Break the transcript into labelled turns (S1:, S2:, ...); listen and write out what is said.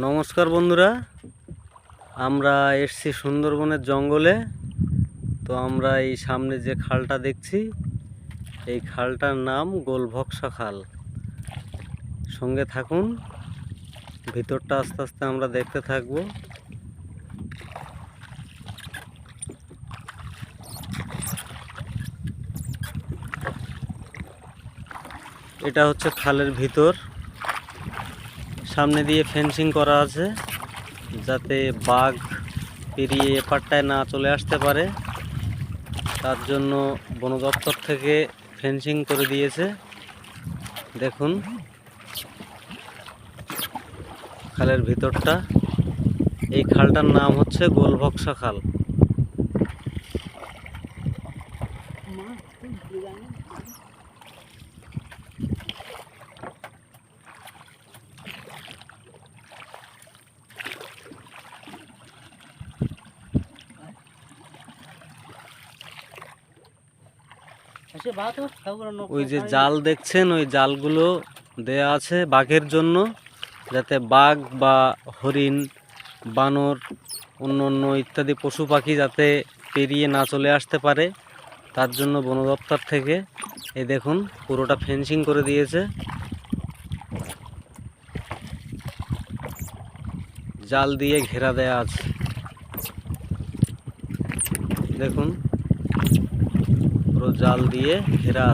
S1: নমস্কার বন্ধুরা, আমরা এসেছি সুন্দরবনের জঙ্গলে। তো আমরা এই সামনে যে খালটা দেখছি, এই খালটার নাম গোলভক্সা খাল। সঙ্গে থাকুন, ভিতরটা আস্তে আস্তে আমরা দেখতে থাকব। এটা হচ্ছে খালের ভিতর, সামনে দিয়ে ফেন্সিং করা আছে যাতে বাঘ পেরিয়ে এপারটায় না চলে আসতে পারে। তার জন্য বন দপ্তর থেকে ফেন্সিং করে দিয়েছে। দেখুন খালের ভিতরটা। এই খালটার নাম হচ্ছে গোলভক্সা খাল। ওই যে জাল দেখছেন, ওই জালগুলো দেয়া আছে বাঘের জন্য, যাতে বাঘ বা হরিণ, বানর, অন্য অন্য ইত্যাদি পশু পাখি যাতে পেরিয়ে না চলে আসতে পারে। তার জন্য বন দপ্তর থেকে এই দেখুন পুরোটা ফেন্সিং করে দিয়েছে, জাল দিয়ে ঘেরা দেয়া আছে। দেখুন পুরো জাল দিয়ে ঘেরা।